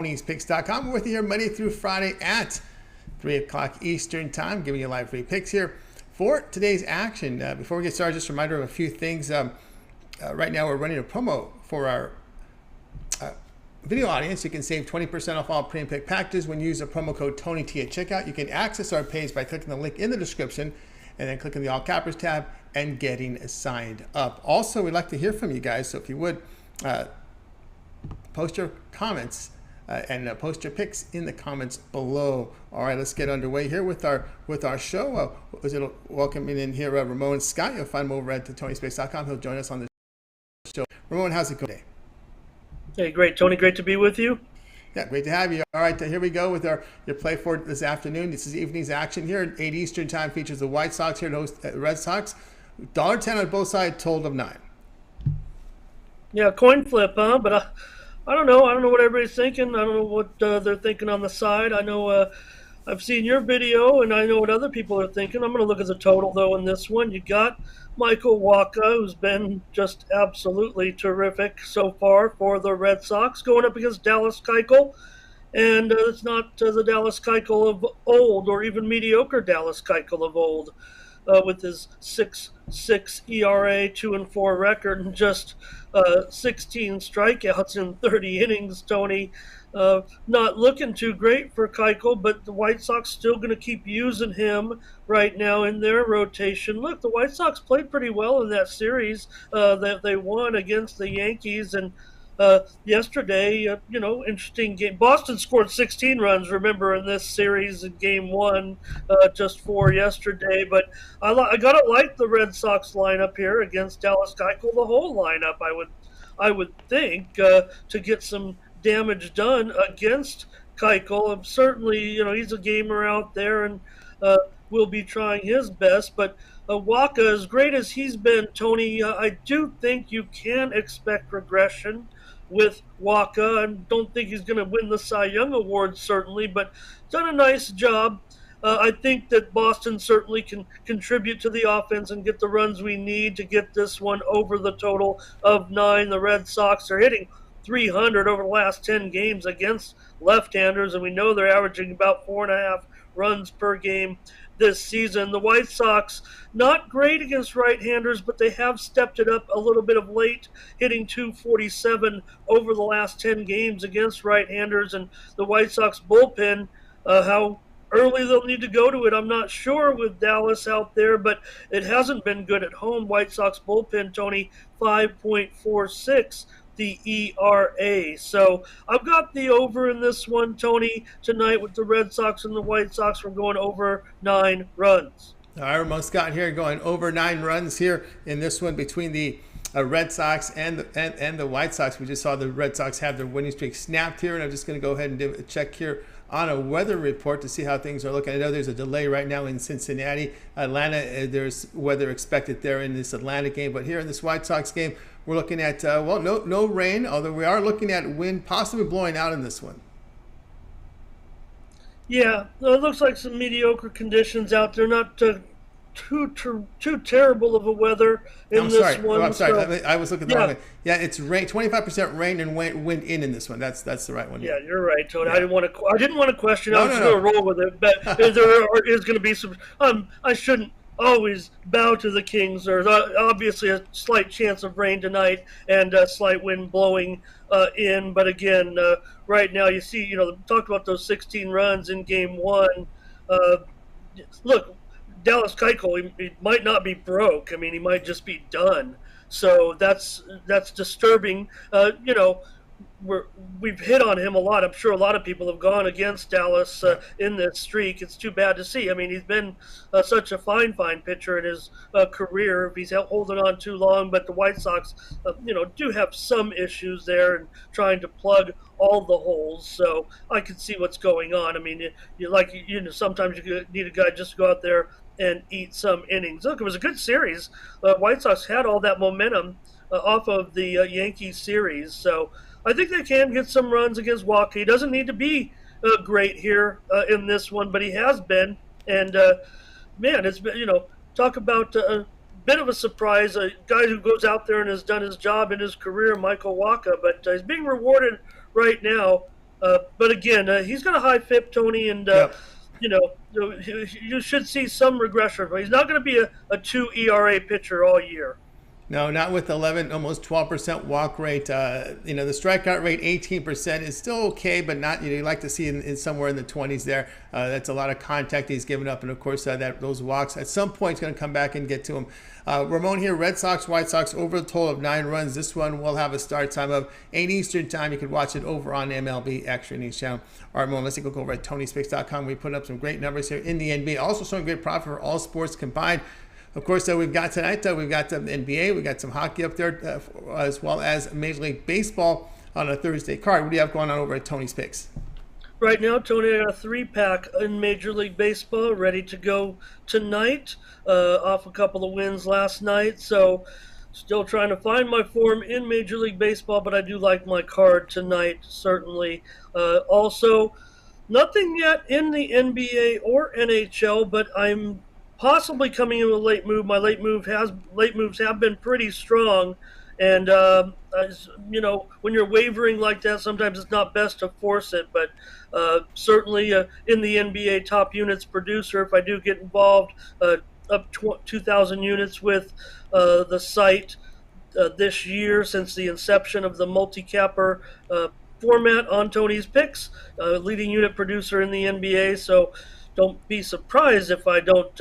Tony'sPicks.com. We're with you here Monday through Friday at 3 o'clock Eastern Time, giving you live free picks here for today's action. Before we get started, just a reminder of a few things. Right now, we're running a promo for our video audience. You can save 20% off all pre and pick packages when you use the promo code TonyT at checkout. You can access our page by clicking the link in the description and then clicking the All Cappers tab and getting signed up. Also, we'd like to hear from you guys, so if you would post your comments and post your picks in the comments below. All right, let's get underway here with our show. Welcoming in here Ramon Scott. You'll find him over at Tony'sPicks.com. He'll join us on the show. Ramon, how's it going today? Hey, great, Tony. Great to be with you. Yeah, great to have you. All right, here we go with your play for this afternoon. This is evening's action here at 8 Eastern Time. Features the White Sox here to host Red Sox. $1.10 on both sides, total of 9. Yeah, coin flip, huh? But I don't know. I don't know what everybody's thinking. I don't know what they're thinking on the side. I know I've seen your video, and I know what other people are thinking. I'm going to look at the total, though, in this one. You got Michael Wacha, who's been just absolutely terrific so far for the Red Sox, going up against Dallas Keuchel. And it's not the Dallas Keuchel of old, or even mediocre Dallas Keuchel of old, with his 6.6 ERA, 2-4 record, and just 16 strikeouts in 30 innings, Tony. Not looking too great for Keuchel, but the White Sox still going to keep using him right now in their rotation. Look, the White Sox played pretty well in that series that they won against the Yankees, and yesterday, interesting game. Boston scored 16 runs, remember, in this series in Game 1, just 4 yesterday. But I gotta like the Red Sox lineup here against Dallas Keuchel. The whole lineup, I would think, to get some damage done against Keuchel. And certainly, he's a gamer out there and will be trying his best. But Wacha, as great as he's been, Tony, I do think you can expect regression with Wacha. I don't think he's going to win the Cy Young Award, certainly, but done a nice job. I think that Boston certainly can contribute to the offense and get the runs we need to get this one over the total of 9. The Red Sox are hitting 300 over the last 10 games against left-handers, and we know they're averaging about 4.5 runs per game this season. The White Sox, not great against right-handers, but they have stepped it up a little bit of late, hitting 247 over the last 10 games against right-handers. And the White Sox bullpen, how early they'll need to go to it, I'm not sure with Dallas out there, but it hasn't been good at home. White Sox bullpen, Tony, 5.46 the ERA. So I've got the over in this one, Tony, tonight with the Red Sox and the White Sox. We're going over 9 runs. All right, Ramon Scott here going over 9 runs here in this one between the Red Sox and the White Sox. We just saw the Red Sox have their winning streak snapped here, and I'm just going to go ahead and do a check here on a weather report to see how things are looking. I know there's a delay right now in Cincinnati. Atlanta, there's weather expected there in this Atlanta game, but here in this White Sox game, we're looking at, no rain, although we are looking at wind possibly blowing out in this one. Yeah, it looks like some mediocre conditions out there, not too terrible of a weather in this one. I'm sorry. So, I was looking at the wrong one. Yeah, it's rain, 25% rain and wind in this one. That's the right one. Yeah, you're right, Tony. Yeah. I didn't want to question. No, I was going to roll with it, but there is going to be some. I shouldn't always bow to the Kings. There's obviously a slight chance of rain tonight and a slight wind blowing in. But again, right now you see, talked about those 16 runs in Game 1. Look, Dallas Keuchel, he might not be broke. I mean, he might just be done. So that's disturbing. We've hit on him a lot. I'm sure a lot of people have gone against Dallas in this streak. It's too bad to see. I mean, he's been such a fine pitcher in his career. If he's holding on too long, but the White Sox, do have some issues there and trying to plug all the holes. So I can see what's going on. I mean, sometimes you need a guy just to go out there and eat some innings. Look, it was a good series. White Sox had all that momentum off of the Yankees series. So I think they can get some runs against Wacha. He doesn't need to be great here in this one, but he has been. And, it's been, talk about a bit of a surprise, a guy who goes out there and has done his job in his career, Michael Wacha, but he's being rewarded right now But again, he's got a high FIP, Tony, and Yep. you know, you should see some regression. He's not going to be a 2 ERA pitcher all year. No, not with 11, almost 12% walk rate. The strikeout rate, 18% is still okay, but not, you like to see in somewhere in the 20s there. That's a lot of contact he's given up. And of course, those walks at some point is going to come back and get to him. Ramon here, Red Sox, White Sox, over the total of 9 runs. This one will have a start time of 8 Eastern time. You can watch it over on MLB Extra News Channel. All right, Ramon, let's go over at TonySpicks.com. We put up some great numbers here in the NBA. Also showing great profit for all sports combined. Of course, we've got tonight, we've got the NBA, we've got some hockey up there, as well as Major League Baseball on a Thursday card. What do you have going on over at Tony's Picks? Right now, Tony, I got a 3-pack in Major League Baseball ready to go tonight, off a couple of wins last night. So still trying to find my form in Major League Baseball, but I do like my card tonight, certainly. Also, nothing yet in the NBA or NHL, but I'm possibly coming in with a late move. My late moves have been pretty strong, and when you're wavering like that, sometimes it's not best to force it. But certainly in the NBA top units producer, if I do get involved, up 2,000 units with the site this year since the inception of the multi-capper format on Tony's Picks, leading unit producer in the NBA. So don't be surprised if I don't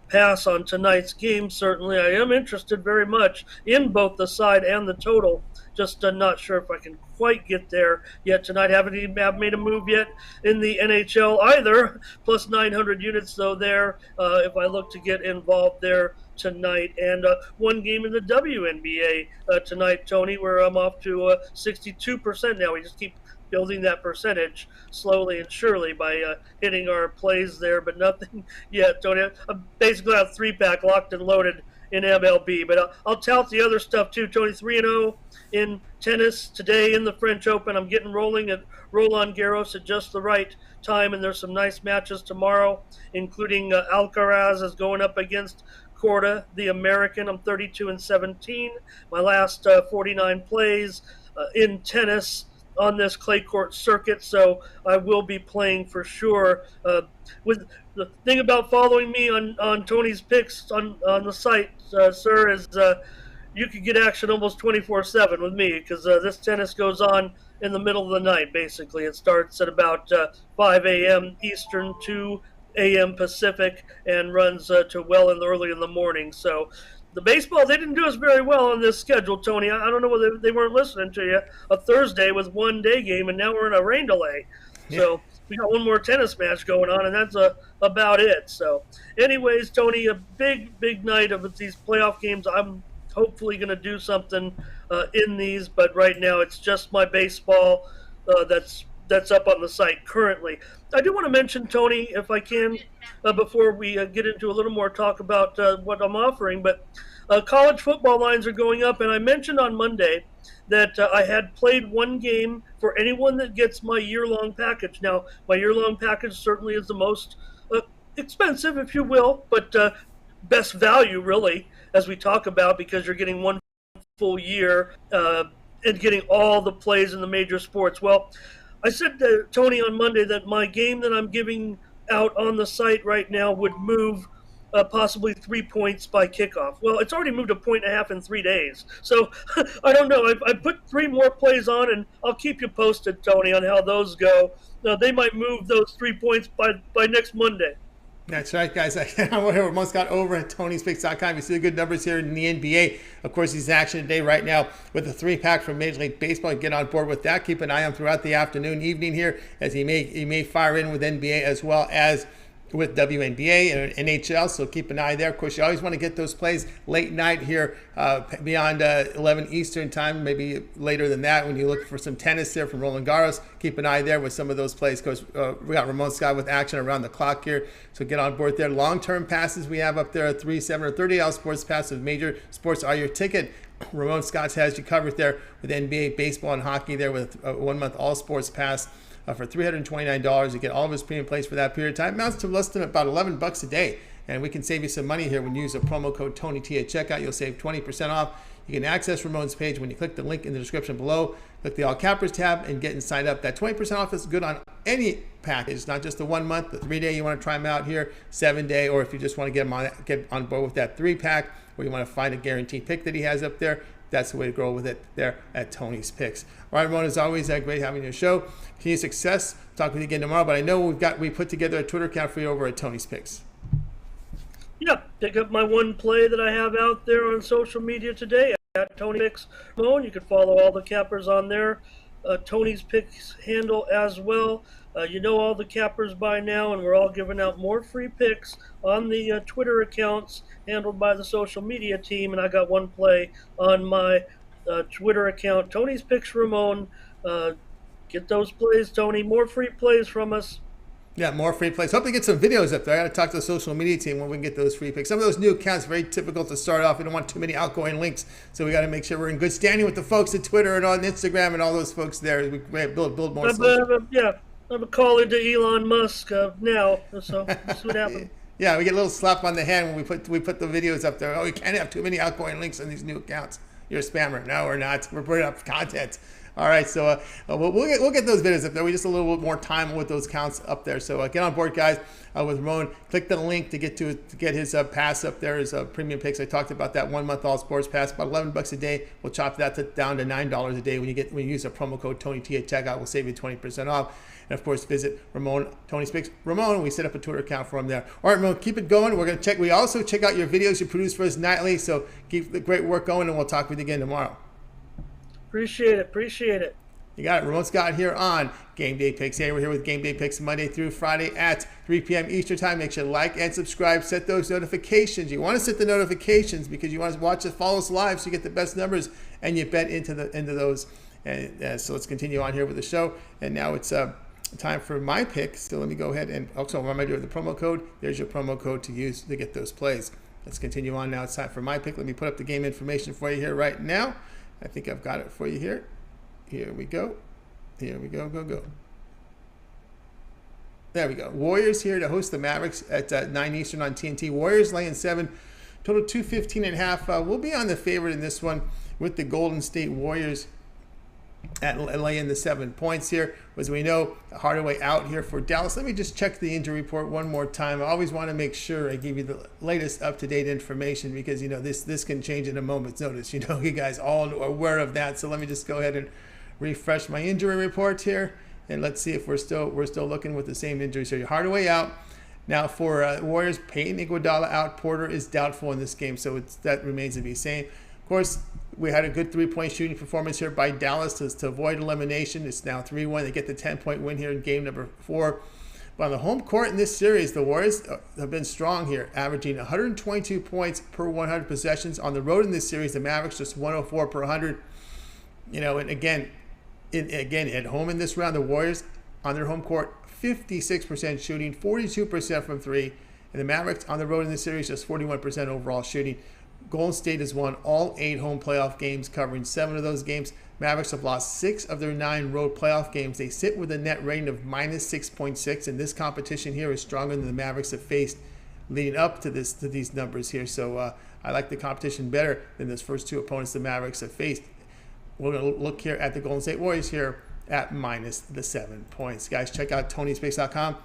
pass on tonight's game. Certainly, I am interested very much in both the side and the total. Just not sure if I can quite get there yet tonight. Haven't even made a move yet in the NHL either. Plus 900 units, though, there if I look to get involved there tonight. And one game in the WNBA tonight, Tony, where I'm off to 62% now. We just keep building that percentage slowly and surely by hitting our plays there, but nothing yet, Tony. I'm basically a 3-pack locked and loaded in MLB, but I'll tout the other stuff too, Tony. 3-0 in tennis today in the French Open. I'm getting rolling at Roland Garros at just the right time, and there's some nice matches tomorrow, including Alcaraz is going up against Korda, the American. I'm 32-17. My last 49 plays in tennis on this clay court circuit, so I will be playing for sure. With the thing about following me on Tony's Picks on the site, sir, is you could get action almost 24/7 with me, because this tennis goes on in the middle of the night, basically. It starts at about 5 a.m. Eastern, 2 a.m. Pacific, and runs to well early in the morning. So the baseball, they didn't do us very well on this schedule, Tony. I don't know whether they weren't listening to you. A Thursday with 1-day game, and now we're in a rain delay. Yeah. So we got one more tennis match going on, and that's about it. So anyways, Tony, a big night of these playoff games. I'm hopefully going to do something in these, but right now it's just my baseball that's up on the site currently. I do want to mention, Tony, if I can, before we get into a little more talk about what I'm offering, but college football lines are going up, and I mentioned on Monday that I had played one game for anyone that gets my year-long package. Now, my year-long package certainly is the most expensive, if you will, but best value, really, as we talk about, because you're getting one full year and getting all the plays in the major sports. Well, I said to Tony on Monday that my game that I'm giving out on the site right now would move possibly 3 points by kickoff. Well, it's already moved 1.5 in 3 days. So I don't know. I put 3 more plays on, and I'll keep you posted, Tony, on how those go. They might move those 3 points by next Monday. That's right, guys. We're almost got over at TonySpicks.com. You see the good numbers here in the NBA. Of course, he's in action today right now with a 3-pack from Major League Baseball. Get on board with that. Keep an eye on throughout the afternoon, evening here, as he may fire in with NBA as well as with WNBA and NHL, so keep an eye there. Of course, you always want to get those plays late night here, beyond 11 Eastern time, maybe later than that when you look for some tennis there from Roland Garros. Keep an eye there with some of those plays, because we got Ramon Scott with action around the clock here, so get on board there. Long-term passes we have up there, 3, 7, or 30 hour sports passes. Major sports are your ticket. Ramon Scott has you covered there with NBA, baseball, and hockey there with a 1-month all sports pass. For $329, you get all of his premium plays for that period of time. Amounts to less than about $11 a day. And we can save you some money here when you use the promo code TonyT at checkout. You'll save 20% off. You can access Ramon's page when you click the link in the description below. Click the All Cappers tab and get signed up. That 20% off is good on any package, not just the 1 month, the 3-day. You want to try them out here, 7-day, or if you just want to get on board with that 3-pack, or you want to find a guaranteed pick that he has up there. That's the way to go with it there at Tony's Picks. All right, Ramon, as always, great having your show. Continue success. Talk with you again tomorrow. But I know we put together a Twitter account for you over at Tony's Picks. Yeah, pick up my one play that I have out there on social media today at Tony Picks Ramon. You can follow all the cappers on there. Tony's Picks handle as well. You know all the cappers by now, and we're all giving out more free picks on the Twitter accounts handled by the social media team. And I got one play on my Twitter account, Tony's Picks Ramon. Get those plays, Tony. More free plays from us. Yeah, more free plays. Hope to get some videos up there. I got to talk to the social media team when we can get those free picks. Some of those new accounts, very typical to start off. We don't want too many outgoing links, so we got to make sure we're in good standing with the folks at Twitter and on Instagram and all those folks there as we build more. I'm a calling to Elon Musk now, so that's what happened. Yeah, we get a little slap on the hand when we put the videos up there. Oh, you can't have too many outgoing links on these new accounts. You're a spammer. No, we're not. We're putting up content. All right, so we'll get those videos up there. We just a little bit more time with those counts up there. So get on board, guys, with Ramon. Click the link to get his pass up there, his premium picks. I talked about that 1 month all sports pass, about $11 a day. We'll chop that down to $9 a day when you use a promo code TonyT at checkout. We'll save you 20% off. And of course, visit Ramon, Tony's Picks Ramon. We set up a Twitter account for him there. All right, Ramon, keep it going. We're going to check. We also check out your videos you produce for us nightly. So keep the great work going, and we'll talk with you again tomorrow. Appreciate it. You got it. Ramon Scott here on Game Day Picks. Hey, we're here with Game Day Picks Monday through Friday at 3 p.m. Eastern Time. Make sure to like and subscribe. Set those notifications. You want to set the notifications because you want to watch us, follow us live so you get the best numbers and you bet into those. And so let's continue on here with the show. And now it's time for my pick. So let me go ahead and also what am I doing with the promo code? There's your promo code to use to get those plays. Let's continue on now. It's time for my pick. Let me put up the game information for you here right now. I think I've got it for you here. Here we go. Go. There we go. Warriors here to host the Mavericks at 9 Eastern on TNT. Warriors laying 7. Total 215.5. We'll be on the favorite in this one with the Golden State Warriors at laying the 7 points here. As we know, Hardaway out here for Dallas. Let me just check the injury report one more time. I always want to make sure I give you the latest up-to-date information because, you know, this can change in a moment's notice. You know, you guys all are aware of that. So let me just go ahead and refresh my injury report here, and let's see if we're still looking with the same injuries here. Hardaway out. Now for Warriors, Payton Iguodala out. Porter is doubtful in this game, so that remains to be seen. Of course, we had a good 3-point shooting performance here by Dallas to avoid elimination. It's now 3-1. They get the 10-point win here in game number 4. But on the home court in this series, the Warriors have been strong here, averaging 122 points per 100 possessions. On the road in this series, the Mavericks just 104 per 100. You know, and again, at home in this round, the Warriors on their home court, 56% shooting, 42% from 3. And the Mavericks on the road in this series, just 41% overall shooting. Golden State has won all 8 home playoff games, covering 7 of those games. Mavericks have lost 6 of their 9 road playoff games. They sit with a net rating of minus 6.6, and this competition here is stronger than the Mavericks have faced leading up to these numbers here. So I like the competition better than those first 2 opponents the Mavericks have faced. We're going to look here at the Golden State Warriors here at minus the 7 points. Guys, check out Tony'sPicks.com.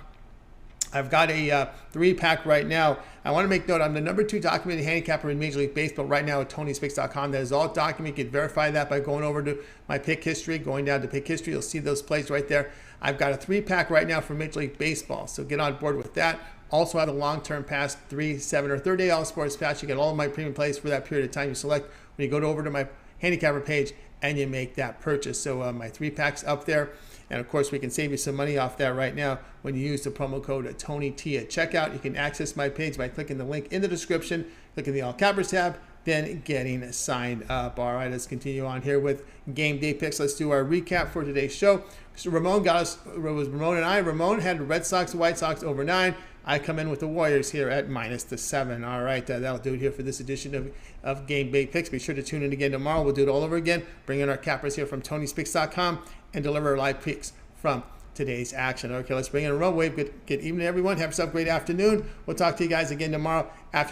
I've got a 3-pack right now. I want to make note, I'm the number 2 documented handicapper in Major League Baseball right now at Tony'sPicks.com. That is all documented. You can verify that by going over to my pick history. Going down to pick history, you'll see those plays right there. I've got a 3-pack right now for Major League Baseball, so get on board with that. Also have a long-term pass, 3, 7, or 30-day all-sports pass. You get all of my premium plays for that period of time you select when you go over to my handicapper page and you make that purchase. So my 3-pack's up there. And of course, we can save you some money off that right now when you use the promo code TonyT at checkout. You can access my page by clicking the link in the description, clicking the All Cappers tab, then getting signed up. All right, let's continue on here with Game Day Picks. Let's do our recap for today's show. So Ramon got us, it was Ramon and I. Ramon had the Red Sox and White Sox over 9. I come in with the Warriors here at minus the 7. All right, that'll do it here for this edition of Game Day Picks. Be sure to tune in again tomorrow. We'll do it all over again. Bring in our cappers here from Tony'sPicks.com and deliver our live picks from today's action. Okay, let's bring in a Ramon. Wave. Good evening, everyone. Have yourself a great afternoon. We'll talk to you guys again tomorrow afternoon.